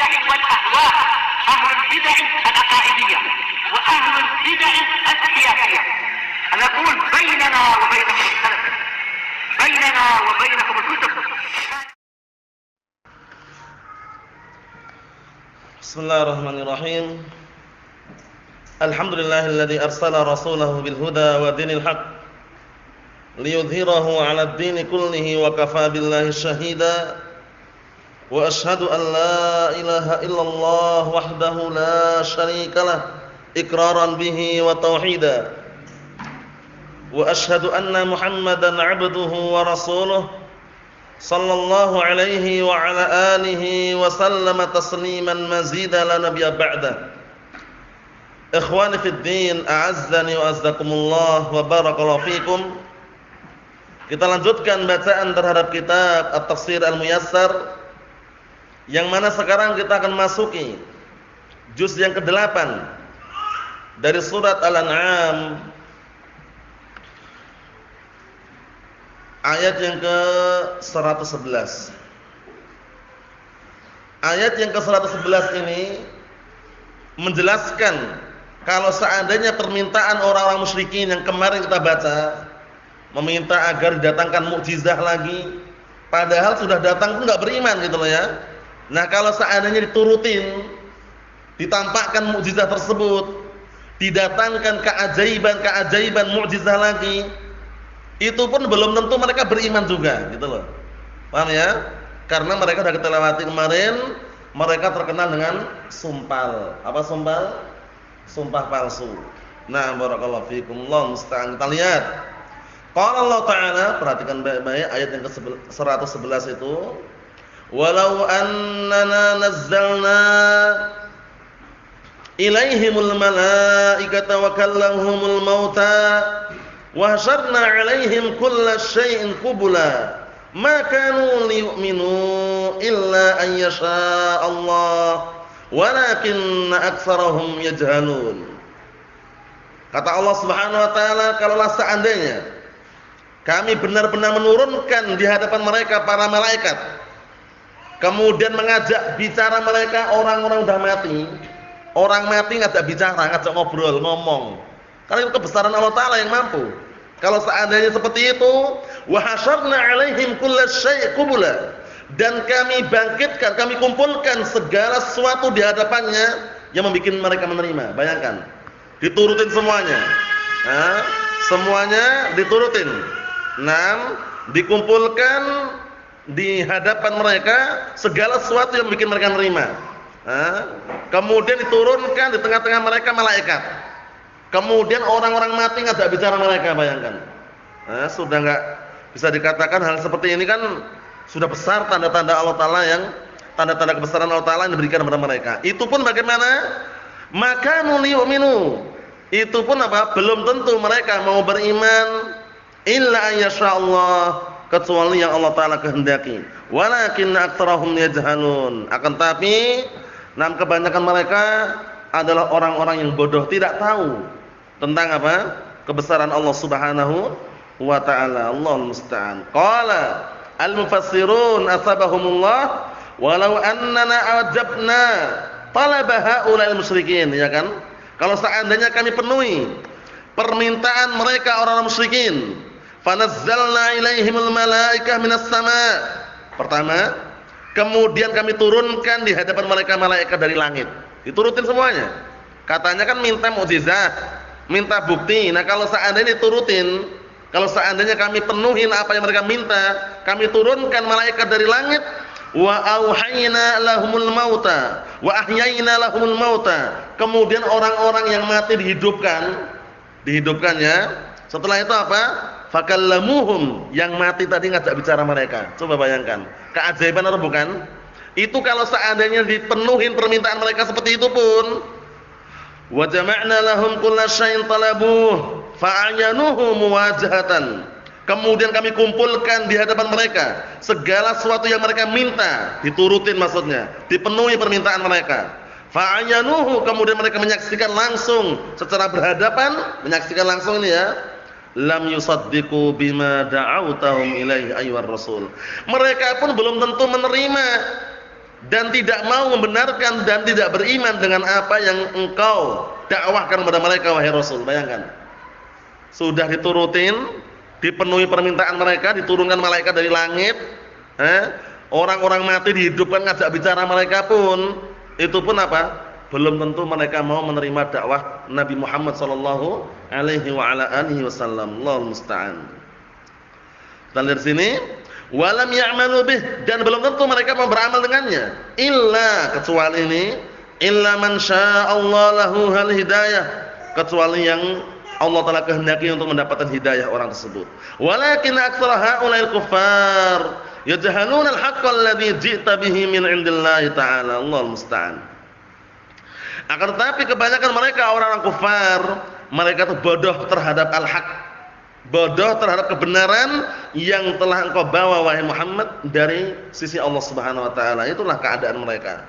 البدع والأهواء، أهل البدع العقائدية وأهل البدع السياسية. نقول بيننا وبينكم السلف، بيننا وبينكم الكتب. بسم الله الرحمن الرحيم. الحمد لله الذي أرسل رسوله بالهدى ودين الحق ليظهره على الدين كله وكفى بالله شهيدا وأشهد أن لا إله إلا الله وحده لا شريك له إقرارا به وتوحيدا وأشهد أن محمدا عبده ورسوله صلى الله عليه وعلى آله وسلم تسليما مزيدا لا نبي بعده. Ikhwani fid din, a'azzani wa azzakumullah wa barakallahu fikum. Kita lanjutkan bacaan terhadap kitab At-Tafsir Al-Muyassar, yang mana sekarang kita akan masuki juz yang ke-8 dari surat Al-An'am, ayat yang ke-111. Ayat yang ke-111 ini menjelaskan kalau seandainya permintaan orang-orang musyrikin yang kemarin kita baca, meminta agar didatangkan mukjizah lagi, padahal sudah datang pun enggak beriman gitu loh ya. Nah, kalau seandainya diturutin, ditampakkan mukjizah tersebut, didatangkan keajaiban mukjizah lagi, itu pun belum tentu mereka beriman juga gitu loh. Paham ya? Karena mereka sudah kita lewati kemarin, mereka terkenal dengan sumpal. Apa sumpal? Sumpah palsu. Nah, barakallahu fikum, Allah musta'an. Kita lihat. Qala Allah Ta'ala, perhatikan baik-baik ayat yang ke-111 itu. Walau annana nazzalna ilaihimul malaikata wa kallamhumul mauta wa hasyarna 'alaihim kulla syai'in qubula ma kanu liyu'minu illa an yasha Allah walakinna aktsarahum yajhalun. Kata Allah Subhanahu wa taala, kalaulah seandainya kami benar-benar menurunkan di hadapan mereka para malaikat, kemudian mengajak bicara mereka, orang-orang sudah mati. Orang mati ngajak bicara, ngajak ngobrol, ngomong. Karena itu kebesaran Allah Ta'ala yang mampu. Kalau seandainya seperti itu, wa hasyarna 'alaihim kulla syai' qubula, dan kami bangkitkan, kami kumpulkan segala sesuatu di hadapannya yang membuat mereka menerima. Bayangkan, diturutin semuanya. Nah, semuanya diturutin. 6, dikumpulkan di hadapan mereka segala sesuatu yang membuat mereka menerima. Nah, kemudian diturunkan di tengah-tengah mereka malaikat. Kemudian orang-orang mati ngajak bicara mereka, bayangkan. Nah, sudah enggak bisa dikatakan hal seperti ini kan sudah besar tanda-tanda Allah Ta'ala, yang tanda-tanda kebesaran Allah Ta'ala yang diberikan kepada mereka. Itu pun bagaimana? Makanu liyu'minu. Itu pun apa? Belum tentu mereka mau beriman illa ayyasha'allah, kecuali yang Allah Ta'ala kehendaki. Walakinna aktsarahum yajhalun. Akan tapi kebanyakan mereka adalah orang-orang yang bodoh, tidak tahu tentang apa? Kebesaran Allah Subhanahu wa ta'ala. Allahul musta'an. Qala al-mufassirun asabahumullah walau annana ajabna talaba haula'il musyrikin, ya kan? Kalau seandainya kami penuhi permintaan mereka orang-orang musyrikin, fanazzalna ilaihimul malaikah minas sama'. Pertama, kemudian kami turunkan di hadapan mereka malaikat dari langit. Diturutin semuanya. Katanya kan minta mukjizat, minta bukti. Nah, kalau seandainya diturutin, kalau seandainya kami penuhin apa yang mereka minta, kami turunkan malaikat dari langit, wa auhayna lahumul mauta wa ahyayna lahumul mauta. Kemudian orang-orang yang mati dihidupkannya. Setelah itu apa? Fakallamuhum, yang mati tadi ngajak bicara mereka. Coba bayangkan, keajaiban atau bukan? Itu kalau seandainya dipenuhin permintaan mereka seperti itu pun. Wa jama'na lahum kulla syai'in talabuh fa'ayanuhu muwajahatan. Kemudian kami kumpulkan di hadapan mereka segala sesuatu yang mereka minta, diturutin maksudnya, dipenuhi permintaan mereka. Fa'ayanuhu, kemudian mereka menyaksikan langsung secara berhadapan, menyaksikan langsung ini ya. Lam yusaddiqu bima da'awtahum ilaihi ayyuhar rasul. Mereka pun belum tentu menerima dan tidak mau membenarkan dan tidak beriman dengan apa yang engkau dakwahkan kepada mereka wahai Rasul. Bayangkan. Sudah diturutin, dipenuhi permintaan mereka, diturunkan malaikat dari langit, orang-orang mati dihidupkan, ngajak bicara mereka pun, itu pun apa? Belum tentu mereka mau menerima dakwah Nabi Muhammad sallallahu alaihi wa ala alihi wasallam. Allahul musta'an. Kita lihat sini, walam ya'malu bih, dan belum tentu mereka mau beramal dengannya. Illa, kecuali ini, illa man sya'allahu lahu hal hidayah, kecuali yang Allah Ta'ala kehendaki untuk mendapatkan hidayah orang tersebut. Walakin aktsara haula'il kuffar yajhaluna al-haqqa alladhi ji'ta bihi min 'indillahi ta'ala. Allahul musta'an. Akan tetapi kebanyakan mereka orang-orang kufar, mereka itu bodoh terhadap al-haq, bodoh terhadap kebenaran yang telah engkau bawa wahai Muhammad dari sisi Allah Subhanahu wa taala. Itulah keadaan mereka.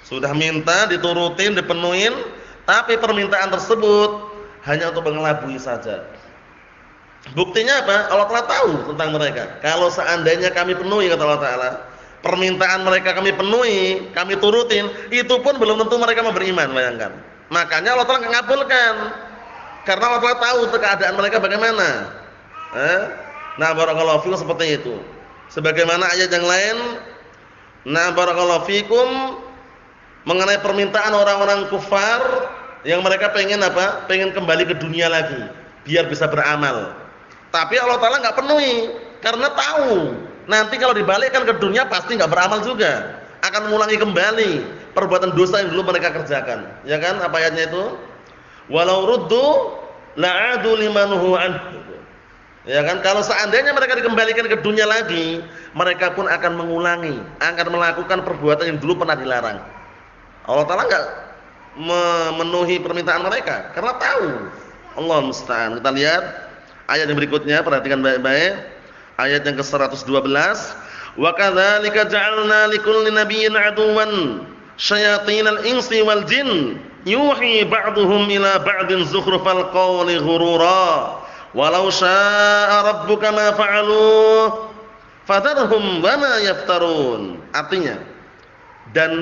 Sudah minta diturutin, dipenuhin, tapi permintaan tersebut hanya untuk mengelabui saja. Buktinya apa? Allah Ta'ala tahu tentang mereka. Kalau seandainya kami penuhi, kata Allah Ta'ala, permintaan mereka kami penuhi, kami turutin, itu pun belum tentu mereka mau beriman. Bayangkan. Makanya Allah Ta'ala mengabulkan, karena Allah Ta'ala tahu keadaan mereka bagaimana. Nah, barakallahu fikum, seperti itu. Sebagaimana ayat yang lain, nah barakallahu fikum, mengenai permintaan orang-orang kufar yang mereka pengen apa? Pengen kembali ke dunia lagi biar bisa beramal. Tapi Allah Ta'ala enggak penuhi, karena tahu nanti kalau dibalikkan ke dunia pasti enggak beramal juga, akan mengulangi kembali perbuatan dosa yang dulu mereka kerjakan. Ya kan? Apa ayatnya itu? Walau ruddu la'adu limanuhu anhu. Ya kan? Kalau seandainya mereka dikembalikan ke dunia lagi, mereka pun akan mengulangi, akan melakukan perbuatan yang dulu pernah dilarang. Allah Ta'ala enggak memenuhi permintaan mereka karena tahu. Allah musta'an. Kita lihat ayat yang berikutnya, perhatikan baik-baik. Ayat yang ke-112. Wa kadzalika ja'alna likulli nabiyyin aduwan syayatinal insi wal jin yuhi ba'duhum ila ba'din zukhrufal qawli ghurura walau syaa'a rabbuka ma fa'aluhu fadharhum wa ma yaftarun. Artinya, dan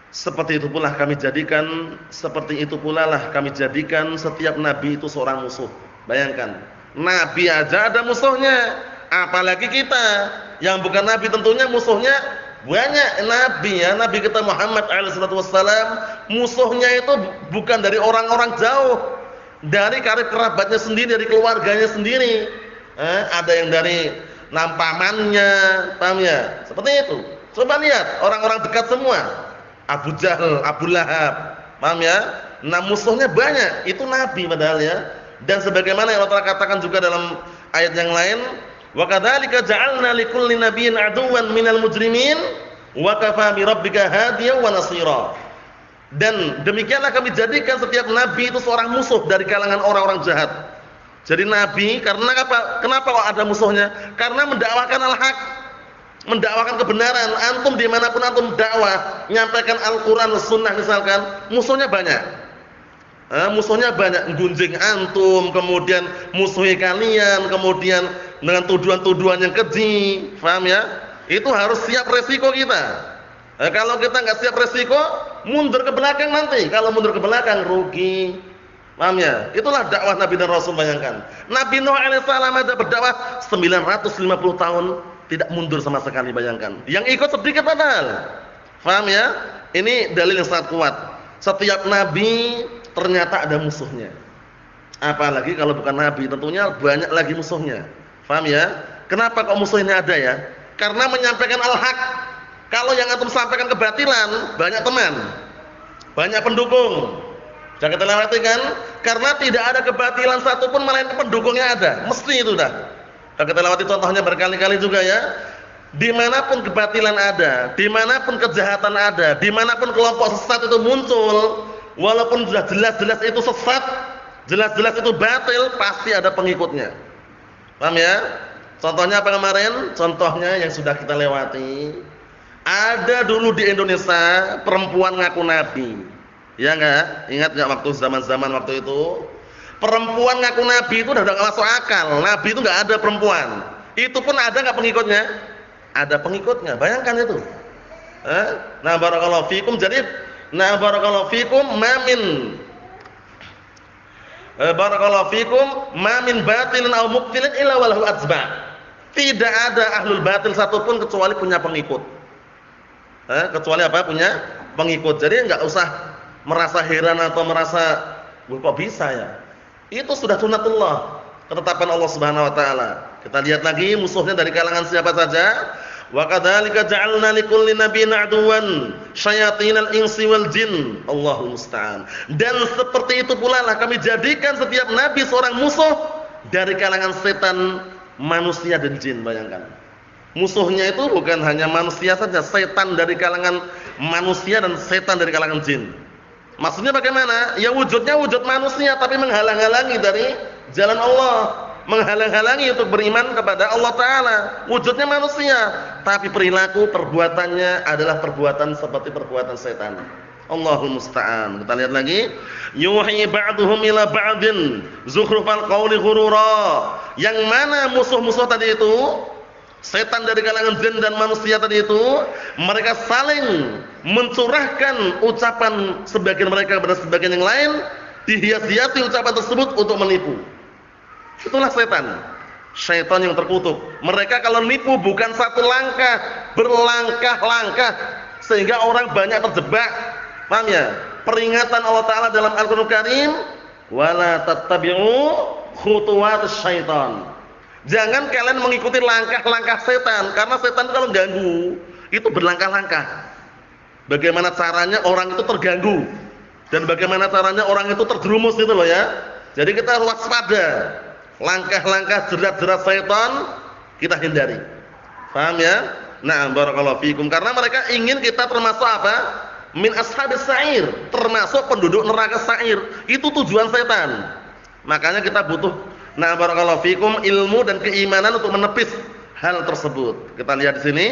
seperti itu pula kami jadikan, seperti itu pula lah kami jadikan setiap nabi itu seorang musuh. Bayangkan, nabi aja ada musuhnya, apalagi kita yang bukan nabi, tentunya musuhnya banyak. Nabi ya, Nabi kita Muhammad SAW, musuhnya itu bukan dari orang-orang jauh, dari karib kerabatnya sendiri, dari keluarganya sendiri. Ada yang dari nampamannya, paham ya? Seperti itu. Coba lihat orang-orang dekat semua. Abu Jahal, Abu Lahab, paham ya? Nah, musuhnya banyak, itu nabi padahal ya. Dan sebagaimana yang Allah katakan juga dalam ayat yang lain, wa kadzalika ja'alna likulli nabiyyin aduwwan minal mujrimin wa kafa bi rabbika hadiyan wa nasira. Dan demikianlah kami jadikan setiap nabi itu seorang musuh dari kalangan orang-orang jahat. Jadi nabi karena apa? Kenapa kok ada musuhnya? Karena mendakwakan al-haq, mendakwakan kebenaran. Antum dimanapun antum dakwah, menyampaikan Al-Quran, Sunnah misalkan, musuhnya banyak. Musuhnya banyak, gunjing antum, kemudian musuhi kalian, kemudian dengan tuduhan-tuduhan yang keji, paham ya? Itu harus siap resiko kita. Kalau kita nggak siap resiko, mundur ke belakang nanti. Kalau mundur ke belakang rugi, paham ya? Itulah dakwah Nabi dan Rasul. Bayangkan, Nabi Nuh alaihissalam ada berdakwah 950 tahun. Tidak mundur sama sekali, bayangkan. Yang ikut sedikit padahal. Paham ya? Ini dalil yang sangat kuat. Setiap nabi ternyata ada musuhnya. Apalagi kalau bukan nabi, tentunya banyak lagi musuhnya. Paham ya? Kenapa kok musuhnya ada ya? Karena menyampaikan al-haq. Kalau yang antum sampaikan kebatilan, banyak teman, banyak pendukung. Jangan kita lewati kan? Karena tidak ada kebatilan satupun melainkan pendukungnya ada. Mesti itu dah. Kita lewati contohnya berkali-kali juga ya. Dimanapun kebatilan ada, dimanapun kejahatan ada, dimanapun kelompok sesat itu muncul, walaupun sudah jelas-jelas itu sesat, jelas-jelas itu batil, pasti ada pengikutnya. Paham ya? Contohnya apa kemarin? Contohnya yang sudah kita lewati. Ada dulu di Indonesia perempuan ngaku nabi. Ya enggak? Ingat enggak waktu zaman-zaman waktu itu? Perempuan ngaku nabi itu udah enggak masuk akal. Nabi itu enggak ada perempuan. Itu pun ada enggak pengikutnya? Ada pengikutnya. Bayangkan itu. Nah, barakallahu fikum. Jadi, nah barakallahu fikum barakallahu fikum ma min batilin aw mubtilin illa walahu atba'. Tidak ada ahlul batil satupun kecuali punya pengikut. Kecuali apa? Punya pengikut. Jadi enggak usah merasa heran atau merasa kok bisa ya. Itu sudah sunnatullah, ketetapan Allah Subhanahu wa taala. Kita lihat lagi musuhnya dari kalangan siapa saja. Wa kadzalika ja'alna likulli nabiyyin aduwan syayatinal insi wal jin. Allahul musta'an. Dan seperti itu pula lah kami jadikan setiap nabi seorang musuh dari kalangan setan, manusia dan jin. Bayangkan. Musuhnya itu bukan hanya manusia saja, setan dari kalangan manusia dan setan dari kalangan jin. Maksudnya bagaimana? Ya wujudnya wujud manusia tapi menghalang-halangi dari jalan Allah, menghalang-halangi untuk beriman kepada Allah Ta'ala. Wujudnya manusia, tapi perilaku perbuatannya adalah perbuatan seperti perbuatan setan. Allahul musta'an. Kita lihat lagi. Yuhi ba'duhum ila ba'din zukhrufal qawli ghurura. Yang mana musuh-musuh tadi itu, setan dari kalangan jin dan manusia tadi itu, mereka saling mencurahkan ucapan sebagian mereka kepada sebagian yang lain, dihias-hiasi ucapan tersebut untuk menipu. Itulah setan. Syaitan yang terkutuk. Mereka kalau nipu bukan satu langkah, berlangkah-langkah sehingga orang banyak terjebak. Paham ya? Peringatan Allah Ta'ala dalam Al-Qur'an Karim, wala tattabi'u khutuwatus syaitan. Jangan kalian mengikuti langkah-langkah setan, karena setan kalau ganggu itu berlangkah-langkah. Bagaimana caranya orang itu terganggu dan bagaimana caranya orang itu terjerumus itu loh ya. Jadi kita harus waspada. Langkah-langkah jerat-jerat setan kita hindari. Paham ya? Nah, barakallahu fikum. Karena mereka ingin kita termasuk apa? Min ashabis sa'ir, termasuk penduduk neraka sa'ir. Itu tujuan setan. Makanya kita butuh, nah barakallahu fikum, ilmu dan keimanan untuk menepis hal tersebut. Kita lihat di sini.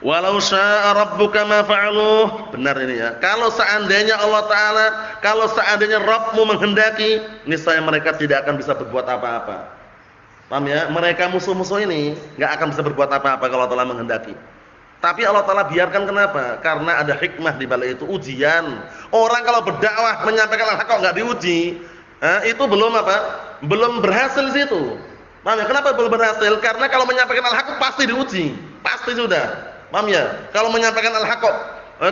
Walau syaa rabbuka ma fa'aluh. Benar ini ya. Kalau seandainya Allah Ta'ala, kalau seandainya Rabbmu menghendaki, niscaya mereka tidak akan bisa berbuat apa-apa. Paham ya? Mereka musuh-musuh ini enggak akan bisa berbuat apa-apa kalau Allah Ta'ala menghendaki. Tapi Allah Ta'ala biarkan kenapa? Karena ada hikmah di balik itu, ujian. Orang kalau berdakwah menyampaikan al-haq kok enggak diuji, itu belum apa? Belum berhasil situ. Paham ya? Kenapa belum berhasil? Karena kalau menyampaikan al-haq pasti diuji. Pasti sudah. Paham ya? Kalau menyampaikan al-haq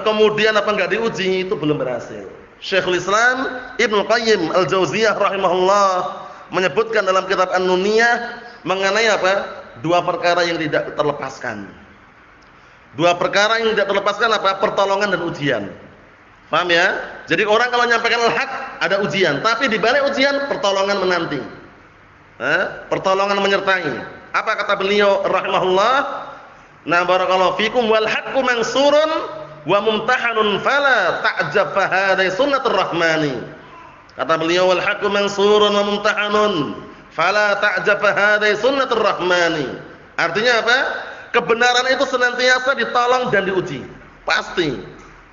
kemudian apa enggak diuji, itu belum berhasil. Syekhul Islam Ibnu Qayyim Al-Jauziyah rahimahullah menyebutkan dalam kitab An-Nuniyah mengenai apa? Dua perkara yang tidak terlepaskan. Dua perkara yang tidak terlepaskan apa? Pertolongan dan ujian. Paham ya? Jadi orang kalau menyampaikan al-haq ada ujian, tapi di balik ujian pertolongan menanti. Pertolongan menyertai. Apa kata beliau rahimahullah? Nah barakallahu fikum wal haqqu mansurun wa mumtahanun fala ta'jab fa hadai sunnatur rahmani. Kata beliau wal haqqu mansurun wa mumtahanun fala ta'jab fa hadai sunnatur rahmani. Artinya apa? Kebenaran itu senantiasa ditolong dan diuji. Pasti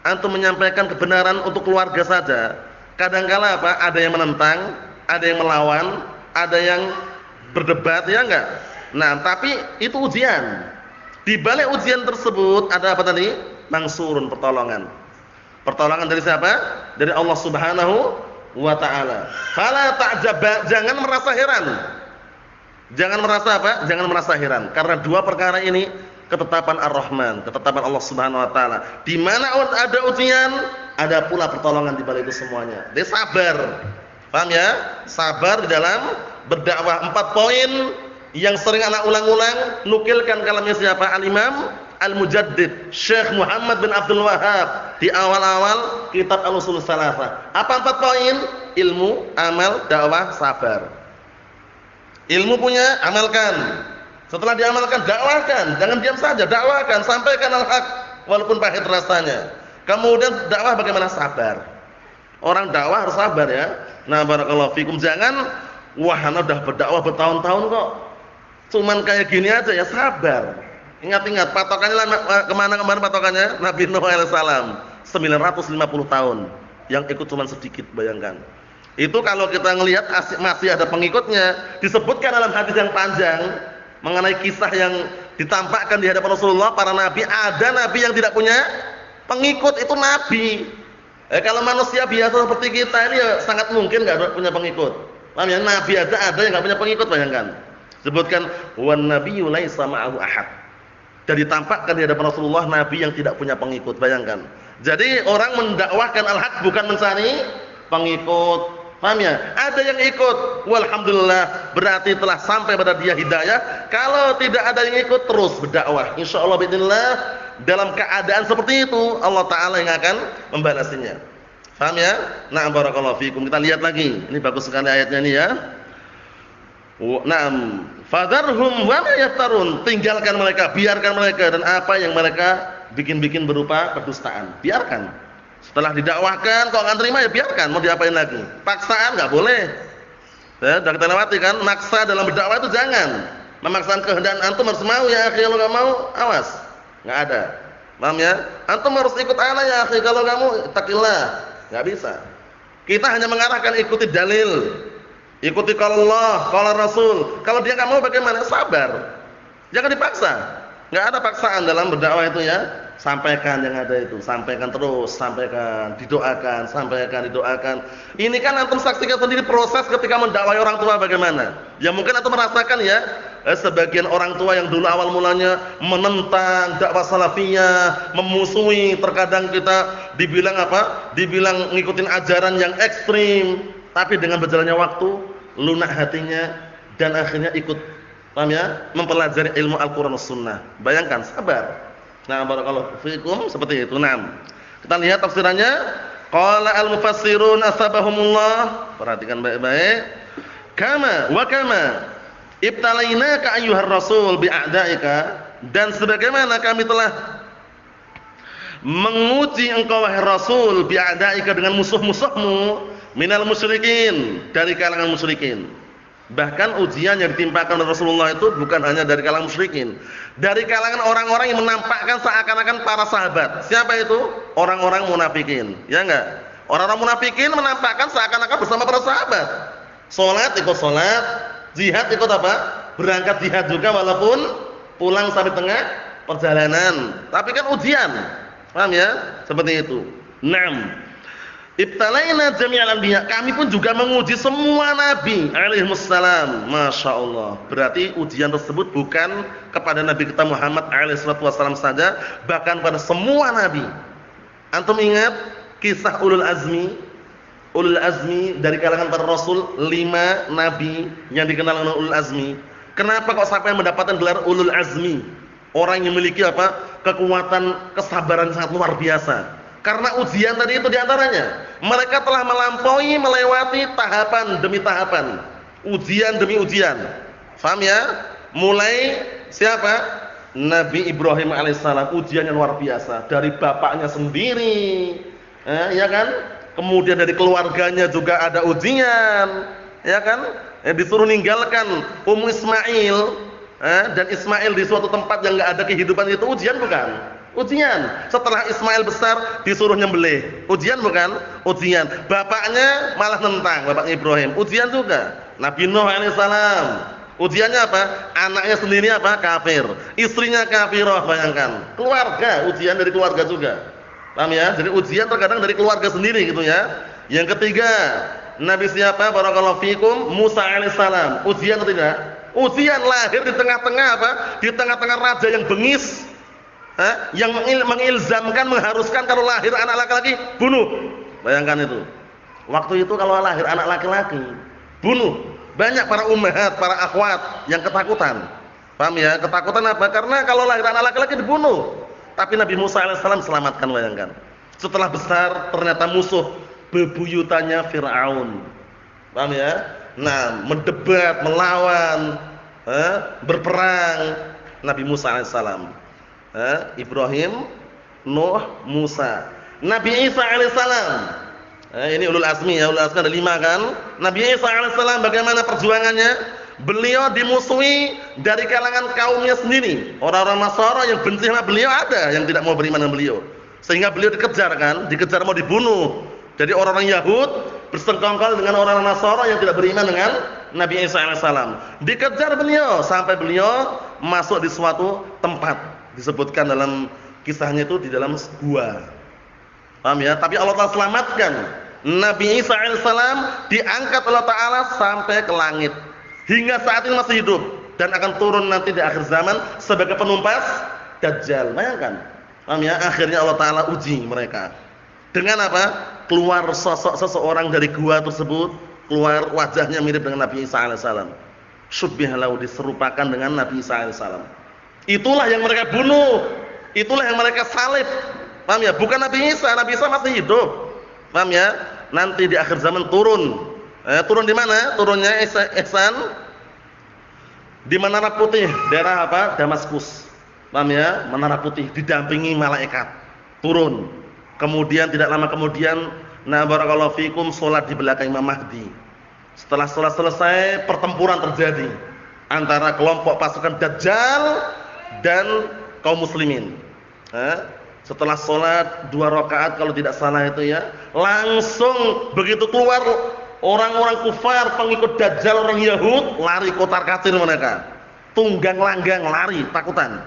antum menyampaikan kebenaran untuk keluarga saja, kadangkala apa? Ada yang menentang, ada yang melawan, ada yang berdebat, ya enggak? Nah, tapi itu ujian. Di balik ujian tersebut ada apa tadi? Mansurun, pertolongan. Pertolongan dari siapa? Dari Allah Subhanahu wa taala. Fala ta'jab, jangan merasa heran. Jangan merasa apa? Jangan merasa heran karena dua perkara ini ketetapan Ar-Rahman, ketetapan Allah Subhanahu wa taala. Di mana ada ujian, ada pula pertolongan di balik itu semuanya. Dia sabar. Paham ya? Sabar di dalam berdakwah. 4 poin yang sering anak ulang-ulang, nukilkan kalamnya siapa? Al-Imam Al-Mujaddid Syekh Muhammad bin Abdul Wahhab di awal-awal kitab Al-Ushul Tsalatsah. Apa 4 poin? Ilmu, amal, dakwah, sabar. Ilmu punya, amalkan. Setelah diamalkan, dakwahkan. Jangan diam saja, dakwahkan, sampaikan al-haq walaupun pahit rasanya. Kemudian dakwah bagaimana? Sabar. Orang dakwah harus sabar ya. Nah, barakallahu fikum. Jangan wah, ana udah berdakwah bertahun-tahun kok cuman kayak gini aja, ya sabar. Ingat-ingat patokannya kemana-kemana patokannya? Nabi Nuh alaihi salam 950 tahun. Yang ikut cuman sedikit, bayangkan. Itu kalau kita ngelihat masih ada pengikutnya, disebutkan dalam hadis yang panjang mengenai kisah yang ditampakkan di hadapan Rasulullah para nabi, ada nabi yang tidak punya pengikut, itu nabi. Kalau manusia biasa seperti kita ini ya sangat mungkin enggak punya pengikut. Paham ya? Nabi ada yang enggak punya pengikut, bayangkan. Sebutkan wan nabiyyu laisa ma'ahu ahad. Dan ditampakkan di hadapan Rasulullah nabi yang tidak punya pengikut, bayangkan. Jadi orang mendakwahkan al-haq bukan mencari pengikut. Paham ya? Ada yang ikut, walhamdulillah, berarti telah sampai pada dia hidayah. Kalau tidak ada yang ikut, terus berdakwah. Insyaallah bismillah, dalam keadaan seperti itu Allah taala yang akan membalasinya. Paham ya? Na'am barakallahu fikum. Kita lihat lagi. Ini bagus sekali ayatnya ini ya. Na'am, fadharhum wa ma yaftarun. Tinggalkan mereka, biarkan mereka dan apa yang mereka bikin-bikin berupa kedustaan. Biarkan. Setelah didakwahkan kok enggak terima ya biarkan, mau diapain lagi? Paksaan enggak boleh. Ya, sudah kita lewati kan, maksa dalam berdakwah itu jangan. Memaksakan kehendak antum harus mau ya akhi, kalau enggak mau awas. Enggak ada. Paham ya? Antum harus ikut ana ya akhi, kalau kamu taqillah. Enggak bisa. Kita hanya mengarahkan ikuti dalil. Ikuti qala Allah, qala Rasul. Kalau dia enggak mau bagaimana? Sabar. Jangan dipaksa. Enggak ada paksaan dalam berdakwah itu ya. Sampaikan yang ada itu, sampaikan terus, sampaikan, didoakan, sampaikan, didoakan. Ini kan antum saksikan sendiri proses ketika mendakwai orang tua bagaimana. Ya mungkin antum merasakan ya, sebagian orang tua yang dulu awal mulanya menentang dakwah salafiyah, memusuhi, terkadang kita dibilang apa? Dibilang ngikutin ajaran yang ekstrim, tapi dengan berjalannya waktu lunak hatinya dan akhirnya ikut, paham ya? Mempelajari ilmu Al-Qur'an was sunnah. Bayangkan, sabar. Nah, barakallahu fikum, seperti itu. Nah, kita lihat tafsirannya. Qala al-mufassirun asbahumullah. Perhatikan baik-baik. Kama wa kama ibtalainaka ayyuhar rasul bi'a'daika, dan sebagaimana kami telah menguji engkau wahai rasul bi'a'daika dengan musuh-musuhmu minal musyrikin, dari kalangan musyrikin. Bahkan ujian yang ditimpakan oleh Rasulullah itu bukan hanya dari kalangan musyrikin, dari kalangan orang-orang yang menampakkan seakan-akan para sahabat. Siapa itu? Orang-orang munafikin, ya enggak? Orang-orang munafikin menampakkan seakan-akan bersama para sahabat. Salat ikut salat, jihad ikut apa? Berangkat jihad juga walaupun pulang sampai tengah perjalanan. Tapi kan ujian. Paham ya? Seperti itu. 6. Ibtalaina jami'al anbiya, kami pun juga menguji semua nabi alaihissalam. Masya Allah. Berarti ujian tersebut bukan kepada Nabi kita Muhammad alaihissalam saja, bahkan pada semua nabi. Antum ingat kisah ulul azmi? Ulul azmi dari kalangan para rasul, 5 nabi yang dikenal dengan ulul azmi. Kenapa kok sampai mendapatkan gelar ulul azmi? Orang yang memiliki apa? Kekuatan kesabaran sangat luar biasa. Karena ujian tadi itu diantaranya mereka telah melampaui, melewati tahapan demi tahapan, ujian demi ujian. Paham ya? Mulai siapa? Nabi Ibrahim alaihissalam, ujian yang luar biasa dari bapaknya sendiri, ya kan? Kemudian dari keluarganya juga ada ujian, ya kan? Disuruh ninggalkan Ismail, dan Ismail di suatu tempat yang enggak ada kehidupan, itu ujian bukan? Ujian. Setelah Ismail besar disuruh nyembelih. Ujian bukan? Ujian. Bapaknya malah nentang, bapaknya Ibrahim. Ujian juga. Nabi Nuh alaihissalam. Ujiannya apa? Anaknya sendiri apa? Kafir. Istrinya kafirah, bayangkan. Keluarga, ujian dari keluarga juga. Paham ya? Jadi ujian terkadang dari keluarga sendiri gitu ya. Yang ketiga, Nabi siapa? Barakallahu fikum, Musa alaihissalam. Ujian atau tidak? Ujian, lahir di tengah-tengah apa? Di tengah-tengah raja yang bengis. Yang mengilzamkan, mengharuskan kalau lahir anak laki-laki bunuh. Bayangkan itu. Waktu itu kalau lahir anak laki-laki bunuh. Banyak para ummahat, para akhwat yang ketakutan. Paham ya? Ketakutan apa? Karena kalau lahir anak laki-laki dibunuh. Tapi Nabi Musa alaihissalam selamatkan, bayangkan. Setelah besar ternyata musuh bebuyutannya Fir'aun. Paham ya? Nah, mendebat, melawan, berperang Nabi Musa alaihissalam. Ibrahim, Nuh, Musa. Nabi Isa alaihissalam. Ini ulul azmi ya, ulul azmi ada 5 kan. Nabi Isa alaihissalam bagaimana perjuangannya? Beliau dimusuhi dari kalangan kaumnya sendiri. Orang-orang Nasara yang benci sama beliau ada, yang tidak mau beriman dengan beliau. Sehingga beliau dikejar kan, dikejar mau dibunuh. Jadi orang-orang Yahud bersengkongkol dengan orang Nasara yang tidak beriman dengan Nabi Isa alaihissalam. Dikejar beliau sampai beliau masuk di suatu tempat. Disebutkan dalam kisahnya itu di dalam gua. Paham ya? Tapi Allah Ta'ala selamatkan. Nabi Isa alaihissalam diangkat oleh Ta'ala sampai ke langit. Hingga saat ini masih hidup dan akan turun nanti di akhir zaman sebagai penumpas Dajjal. Bayangkan. Paham ya? Akhirnya Allah Ta'ala uji mereka. Dengan apa? Keluar sosok seseorang dari gua tersebut, keluar wajahnya mirip dengan Nabi Isa alaihissalam. Syubbiha lahu, diserupakan dengan Nabi Isa alaihissalam. Itulah yang mereka bunuh. Itulah yang mereka salib. Paham ya? Bukan Nabi Isa masih hidup. Paham ya? Nanti di akhir zaman turun. Turun di mana? Turunnya Ihsan di Menara Putih, daerah apa? Damaskus. Paham ya? Menara Putih didampingi malaikat. Turun. Kemudian tidak lama kemudian, barakallahu fikum, salat di belakang Imam Mahdi. Setelah salat selesai, pertempuran terjadi antara kelompok pasukan Dajjal dan kaum muslimin. Setelah salat 2 rakaat kalau tidak salah itu ya, langsung begitu keluar orang-orang kufar pengikut Dajjal, orang Yahud, lari kotar-katir mereka. Tunggang langgang lari takutan.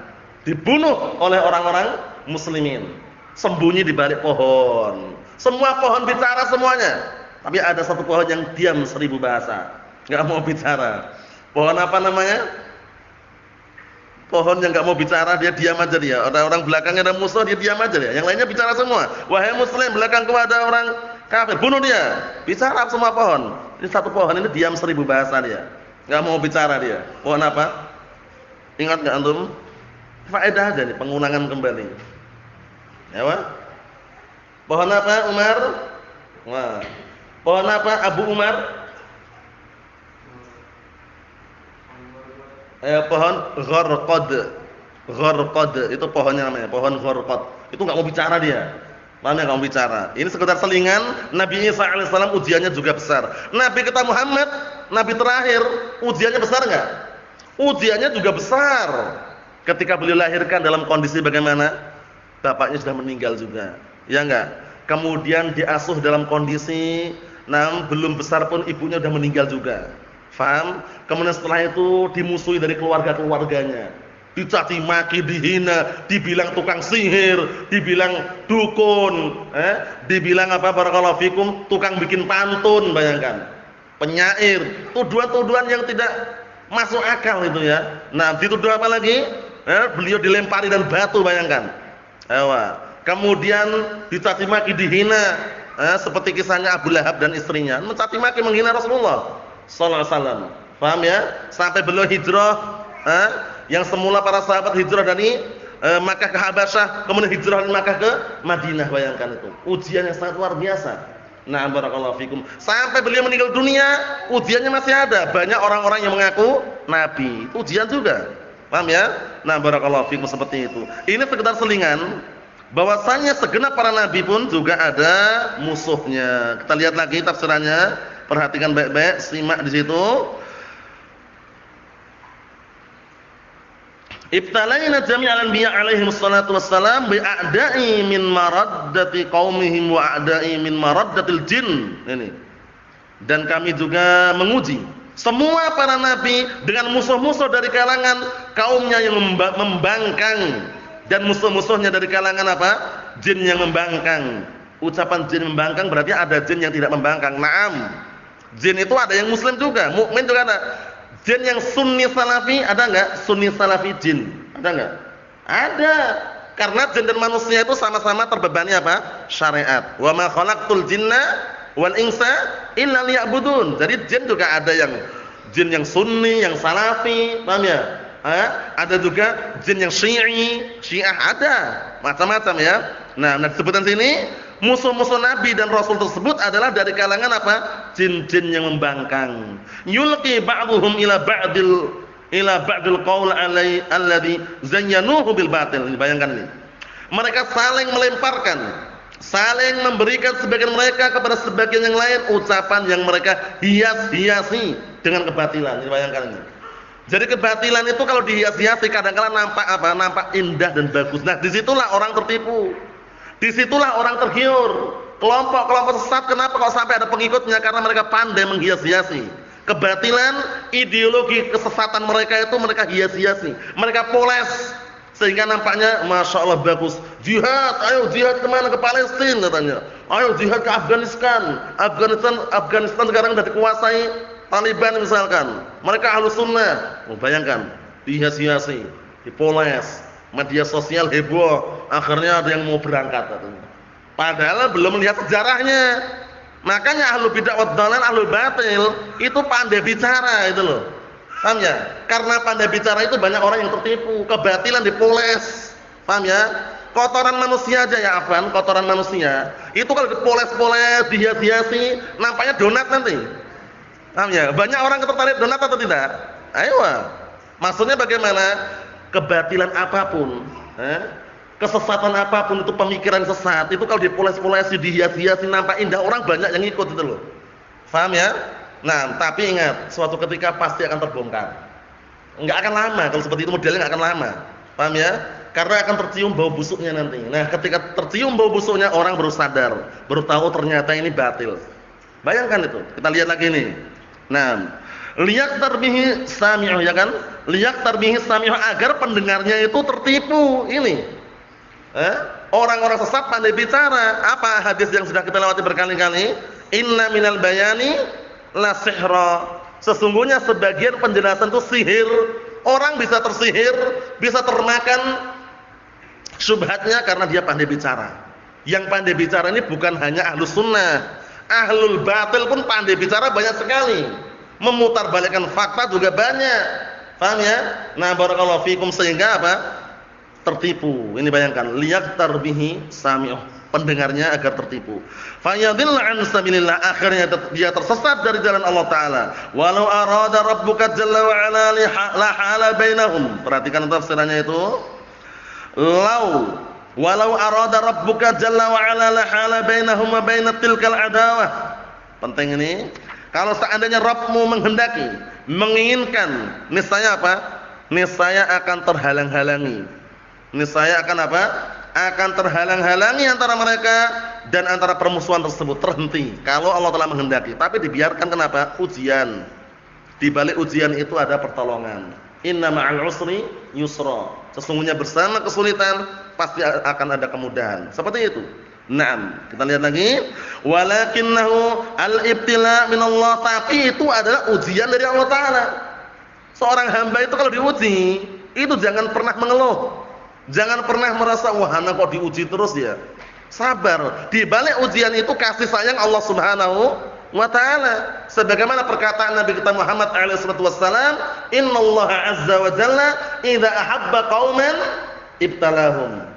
Dibunuh oleh orang-orang muslimin. Sembunyi di balik pohon. Semua pohon bicara semuanya. Tapi ada satu pohon yang diam 1000 bahasa. Enggak mau bicara. Pohon apa namanya? Pohon yang enggak mau bicara, dia diam aja dia. Orang belakangnya ada musuh, dia diam aja dia. Yang lainnya bicara semua. Wahai muslim, belakangku ada orang kafir, bunuh dia. Bicara semua pohon. Ini satu pohon ini diam 1000 bahasa dia. Enggak mau bicara dia. Pohon apa? Ingat enggak antum? Faedah aja nih, pengulangan kembali. Ya, Pak? Pohon apa, Umar? Wah. Pohon apa, Abu Umar? Pohon gharqad. Gharqad itu pohonnya namanya, pohon gharqad. Itu enggak mau bicara dia. Mana enggak mau bicara. Ini sekedar selingan. Nabi Isa alaihissalam ujiannya juga besar. Nabi kita Muhammad, nabi terakhir, ujiannya besar enggak? Ujiannya juga besar. Ketika beliau lahirkan dalam kondisi bagaimana? Bapaknya sudah meninggal juga, ya enggak? Kemudian diasuh dalam kondisi belum besar pun ibunya sudah meninggal juga. Faham? Kemudian setelah itu dimusuhi dari keluarga-keluarganya. Dicaci maki, dihina, dibilang tukang sihir, dibilang dukun, dibilang apa, barakallahu fikum, tukang bikin pantun, bayangkan. Penyair, tuduhan-tuduhan yang tidak masuk akal itu ya. Nah, dituduh apa lagi? Beliau dilempari dan batu, bayangkan. Kemudian dicaci maki, dihina, seperti kisahnya Abu Lahab dan istrinya, mencaci maki, menghina Rasulullah sallallahu alaihi wasallam. Paham ya? Sampai beliau hijrah, yang semula para sahabat hijrah dari Makkah ke Habasyah, kemudian hijrah dari Makkah ke Madinah, bayangkan itu. Ujian yang sangat luar biasa. Nah, barakallahu fikum. Sampai beliau meninggal dunia, ujiannya masih ada. Banyak orang-orang yang mengaku nabi. Ujian juga. Paham ya? Nah, barakallahu fikum, seperti itu. Ini sekedar selingan bahwasanya segenap para nabi pun juga ada musuhnya. Kita lihat lagi tafsirannya, perhatikan baik-baik, simak di situ. Ibtalaina jami'al anbiya alaihi wassalatu wassalam bi'a'da'i min maraddati qaumihim wa a'da'i min maraddatil jin. Ini. Dan kami juga menguji semua para nabi dengan musuh-musuh dari kalangan kaumnya yang membangkang, dan musuh-musuhnya dari kalangan apa? Jin yang membangkang. Ucapan jin membangkang berarti ada jin yang tidak membangkang. Naam. Jin itu ada yang muslim juga, mukmin juga ada. Jin yang sunni salafi ada enggak? Sunni salafi jin. Ada enggak? Ada. Karena jin dan manusia itu sama-sama terbebani apa? Syariat. Wa ma khalaqtul jinna wal insa illa liya'budun. Jadi jin juga ada yang jin yang sunni, yang salafi, paham ya? Ada juga jin yang syiah ada, macam-macam ya. Nah, disebutkan sini musuh-musuh Nabi dan Rasul tersebut adalah dari kalangan apa? Jin-jin yang membangkang. Yulqi ba'dhum ila ba'dil qaul alladhi zayyanuhu bil batil. Ini bayangkan ini. Mereka saling melemparkan, saling memberikan sebagian mereka kepada sebagian yang lain ucapan yang mereka hias-hiasi dengan kebatilan. Ini bayangkan ini. Jadi kebatilan itu kalau dihias-hiasi kadang-kadang nampak apa? Nampak indah dan bagus. Nah, disitulah orang tertipu. Disitulah orang tergiur. Kelompok-kelompok sesat kenapa kok sampai ada pengikutnya? Karena mereka pandai menghias-hiasi kebatilan, ideologi kesesatan mereka itu mereka hias-hiasi, mereka poles sehingga nampaknya masya Allah bagus. Jihad, ayo jihad kemana? Ke Palestina katanya. Ayo jihad ke Afghanistan. Afghanistan sekarang sudah dikuasai Taliban misalkan. Mereka Ahlus Sunnah. Bayangkan, dihias-hiasi, dipoles, media sosial heboh, akhirnya ada yang mau berangkat katanya. Padahal belum melihat sejarahnya. Makanya ahlul bidah wad dhalal, ahlul batil itu pandai bicara itu loh. Paham ya? Karena pandai bicara itu banyak orang yang tertipu, kebatilan dipoles. Paham ya? Kotoran manusia aja ya Afan, kotoran manusia. Itu kalau dipoles-poles, dihias-hiasi, nampaknya donat nanti. Paham ya? Banyak orang tertarik donat atau tidak? Ayo. Maksudnya bagaimana? Kebatilan apapun, kesesatan apapun itu pemikiran sesat, itu kalau dipoles-polesi, dihias-hiasi nampak indah, orang banyak yang ikut itu loh. Paham ya? Nah, tapi ingat, suatu ketika pasti akan terbongkar. Enggak akan lama kalau seperti itu, modelnya enggak akan lama. Paham ya? Karena akan tercium bau busuknya nanti. Nah, ketika tercium bau busuknya orang baru sadar, baru tahu ternyata ini batil. Bayangkan itu. Kita lihat lagi nih. Nah, liyaqtar bihi sami'u, ya kan? Liyaqtar bihi sami'u, agar pendengarnya itu tertipu. Ini orang-orang sesat pandai bicara. Apa hadis yang sudah kita lewati berkali-kali? Inna minal bayani la sihra. Sesungguhnya sebagian penjelasan itu sihir. Orang bisa tersihir, bisa termakan syubhatnya karena dia pandai bicara. Yang pandai bicara ini bukan hanya ahlus sunnah, ahlul batil pun pandai bicara banyak sekali. Memutarbalikkan fakta juga banyak. Paham ya? Nah, barakallahu fikum, sehingga apa? Tertipu. Ini bayangkan, liyaqtar bihi sami'uh, pendengarnya agar tertipu. Fayadhillu an sabilillah, akhirnya dia tersesat dari jalan Allah taala. Walau arada rabbuka jalla wa ala la hala bainahum. Perhatikan tafsirannya itu. Walau arada rabbuka jalla wa ala la hala bainahum wa bainat tilkal adawah. Penting ini. Kalau seandainya Rabbmu menghendaki, menginginkan, niscaya apa? Niscaya akan terhalang-halangi. Niscaya akan apa? Akan terhalang-halangi antara mereka dan antara permusuhan tersebut terhenti. Kalau Allah telah menghendaki, tapi dibiarkan kenapa? Ujian. Di balik ujian itu ada pertolongan. Inna ma'al usri yusra. Sesungguhnya bersama kesulitan pasti akan ada kemudahan. Seperti itu. Naam, kita lihat lagi. Walakinnahu al-ibtila minallah, tapi itu adalah ujian dari Allah taala. Seorang hamba itu kalau diuji, itu jangan pernah mengeluh. Jangan pernah merasa wah anak kok diuji terus ya. Sabar. Di balik ujian itu kasih sayang Allah Subhanahu wa taala. Sebagaimana perkataan Nabi kita Muhammad alaihi wasallam, "Innallaha azza wa jalla idza ahabba qauman ibtalahum."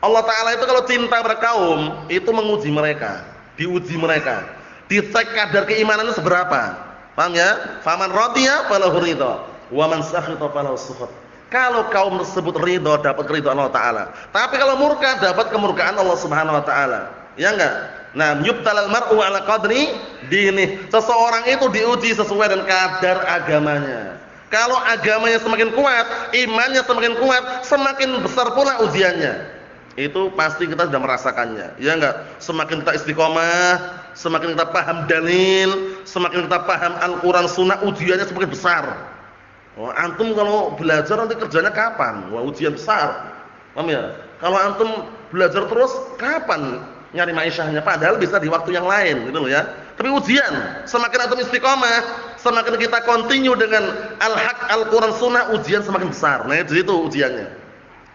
Allah taala itu kalau cinta pada kaum, itu menguji mereka, diuji mereka. Dicek kadar keimanannya seberapa. Paham ya? Faman radiya falahu ridha, wa man sakhita falahu sukhط. Kalau kaum tersebut ridha, dapat keridhaan Allah taala. Tapi kalau murka, dapat kemurkaan Allah Subhanahu wa taala. Ya enggak? Nah, yubtalal mar'u ala qadri dini. Seseorang itu diuji sesuai dengan kadar agamanya. Kalau agamanya semakin kuat, imannya semakin kuat, semakin besar pula ujiannya. Itu pasti kita sudah merasakannya. Ya enggak? Semakin kita istiqomah, semakin kita paham dalil, semakin kita paham Al-Qur'an Sunnah, ujiannya semakin besar. Oh, antum kalau belajar nanti kerjanya kapan? Wah, ujian besar. Paham ya? Kalau antum belajar terus, kapan nyari maishahnya? Padahal bisa di waktu yang lain, gitu loh ya. Tapi ujian, semakin antum istiqomah, semakin kita continue dengan al-haq Al-Qur'an Sunnah, ujian semakin besar. Nah, itu ujiannya.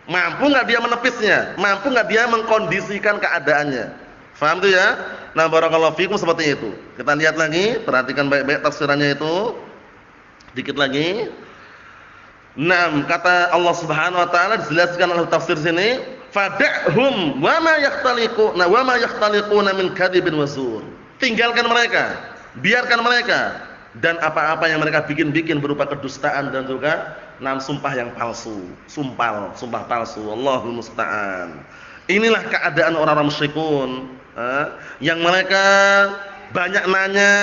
Mampu enggak dia menepisnya? Mampu enggak dia mengkondisikan keadaannya? Faham tuh ya? Nah, barakallahu fikum, seperti itu. Kita lihat lagi, perhatikan baik-baik tafsirannya itu. Dikit lagi. Nah, kata Allah Subhanahu wa taala dijelaskan oleh tafsir sini, fad'hum wa ma yakhtaliquna wa ma yakhtaliquna min kadzibin wa zur. Tinggalkan mereka, biarkan mereka, dan apa-apa yang mereka bikin-bikin berupa kedustaan dan juga sumpah yang palsu, sumpah palsu. Allahul musta'an. Inilah keadaan orang-orang musyrikun, yang mereka banyak nanya,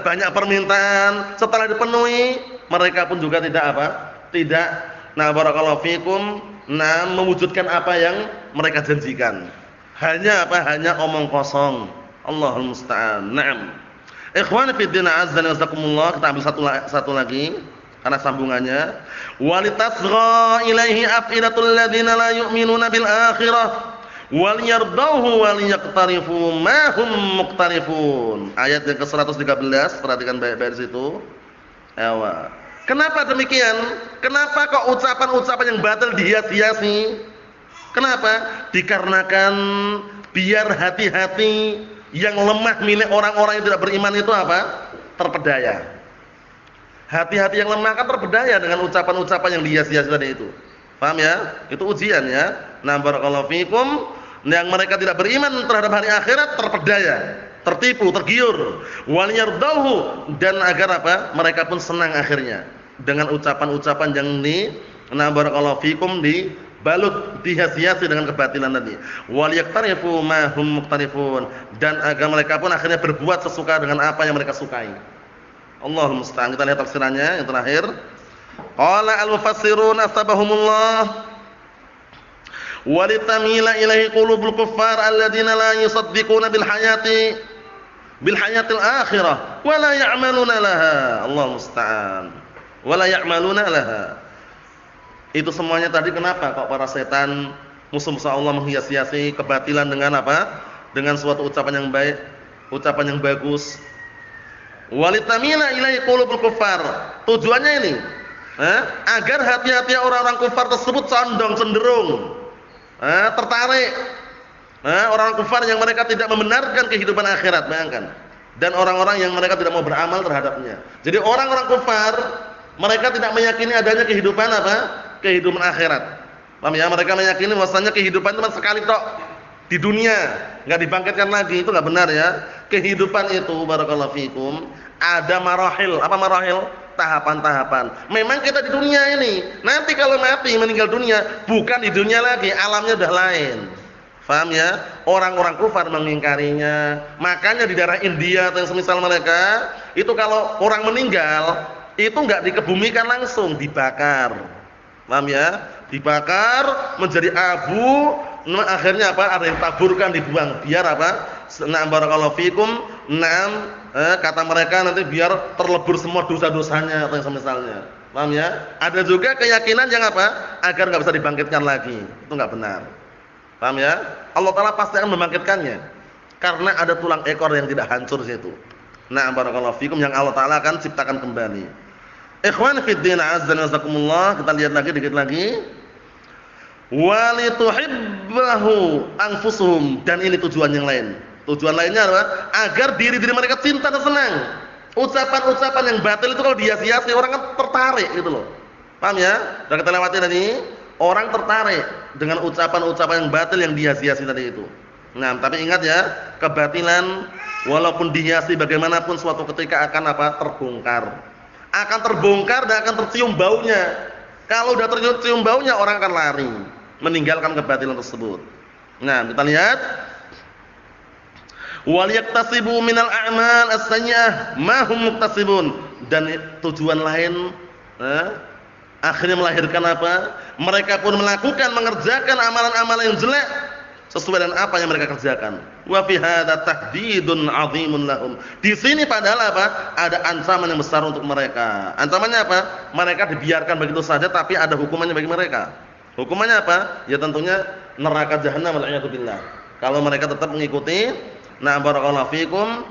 banyak permintaan, setelah dipenuhi mereka pun juga tidak barakallahu fikum, mewujudkan apa yang mereka janjikan. Hanya apa? Hanya omong kosong. Allahul musta'an. Naam. Ikhwani fi din azza wa jazakumullah, kita ambil satu lagi karena sambungannya. Walitasgha ilaihi afidatul ladzina la yu'minuna bil akhirah wal yardauhu wal yaqtarifu ma hum muqtarifun. Ayat yang ke-113, perhatikan baik-baik di situ. Ewa. Kenapa demikian? Kenapa kok ucapan-ucapan yang batil dihias-hiasi? Kenapa? Dikarenakan biar hati-hati yang lemah milik orang-orang yang tidak beriman itu apa? Terpedaya. Hati-hati yang lemah kan terpedaya dengan ucapan-ucapan yang dihias-hiasi tadi itu. Paham ya? Itu ujian ya. Nah, barakallahu fikum, yang mereka tidak beriman terhadap hari akhirat terpedaya, tertipu, tergiur. Wal yardauhu, dan agar apa? Mereka pun senang akhirnya dengan ucapan-ucapan yang nah barakallahu fikum dibalut, dihias-hiasi dengan kebatilan tadi. Wal yaqtarifu ma hum muqtarifun, dan agar mereka pun akhirnya berbuat sesuka dengan apa yang mereka sukai. Allahumma musta'an. Kita lihat tafsirannya yang terakhir. Qala al-mufassirun asbahumullah walitamila ilaihi qulubul kuffar alladziina la yusaddiquna bil hayatil akhirah wa la ya'maluna laha. Allahumma musta'an. Wa la ya'maluna laha. Itu semuanya tadi kenapa kok para setan, musuh-musuh Allah menghias-hiasi kebatilan dengan apa? Dengan suatu ucapan yang baik, ucapan yang bagus. Walitamila ilaihi qulubul kuffar. Tujuannya ini, agar hati-hati orang-orang kufar tersebut condong, cenderung, tertarik. Orang kufar yang mereka tidak membenarkan kehidupan akhirat, bayangkan. Dan orang-orang yang mereka tidak mau beramal terhadapnya. Jadi orang-orang kufar, mereka tidak meyakini adanya kehidupan apa? Kehidupan akhirat. Paham ya? Mereka meyakini bahwasanya kehidupan itu cuma sekali tok di dunia, enggak dibangkitkan lagi. Itu enggak benar ya. Kehidupan itu barakallahu fikum ada marahil. Apa marahil? Tahapan-tahapan. Memang kita di dunia ini, nanti kalau mati meninggal dunia, bukan di dunia lagi, alamnya udah lain. Paham ya? Orang-orang kufar mengingkarinya. Makanya di daerah India atau yang semisal mereka, itu kalau orang meninggal, itu enggak dikebumikan langsung, dibakar. Paham ya? Dibakar menjadi abu, akhirnya apa? Ada yang taburkan, dibuang, biar apa? Na'am barakallahu fikum, na'am, kata mereka nanti biar terlebur semua dosa-dosanya atau yang semisalnya. Paham ya? Ada juga keyakinan yang apa? Agar enggak bisa dibangkitkan lagi. Itu enggak benar. Paham ya? Allah Taala pasti akan membangkitkannya. Karena ada tulang ekor yang tidak hancur di situ. Na'am barakallahu fikum, yang Allah Taala akan ciptakan kembali. Ikhwan fi din azza wa jazakumullah, kita lihat lagi dikit lagi. Walituhibbahu anfusuhum, dan ini tujuan yang lain. Tujuan lainnya adalah agar diri-diri mereka cinta dan senang. Ucapan-ucapan yang batil itu kalau dihias-hiasi orang kan tertarik gitu loh. Paham ya? Sudah kita lewati tadi, orang tertarik dengan ucapan-ucapan yang batil yang dihias-hiasi tadi itu. Nah, tapi ingat ya, kebatilan walaupun dihiasi bagaimanapun suatu ketika akan apa? Terbongkar. Akan terbongkar dan akan tercium baunya. Kalau sudah tercium baunya, orang akan lari meninggalkan kebatilan tersebut. Nah, kita lihat wal yaktasibu minal a'mal as-sayyi'ah ma hum muktasibun, dan tujuan lain akhirnya melahirkan apa? Mereka pun melakukan, mengerjakan amalan-amalan yang jelek sesuai dengan apa yang mereka kerjakan. Wa fi hadza tahdidun 'azimun lahum. Di sini padahal apa? Ada ancaman yang besar untuk mereka. Ancamannya apa? Mereka dibiarkan begitu saja tapi ada hukumannya bagi mereka. Hukumannya apa? Ya tentunya neraka jahanam, wal a'yadu billah. Kalau mereka tetap mengikuti barakallahu fikum,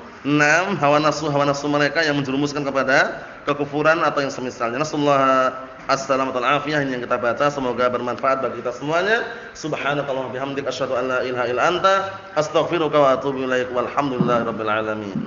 hawa nafsu mereka yang menjerumuskan kepada kekufuran atau yang semisalnya. Nasallahu as-salamatu wal afiyah. Ini yang kita baca, semoga bermanfaat bagi kita semuanya. Subhanakallahumma bihamdika asyhadu an la ilaha illa anta astaghfiruka wa atubu ilaik. Walhamdulillahirabbil alamin.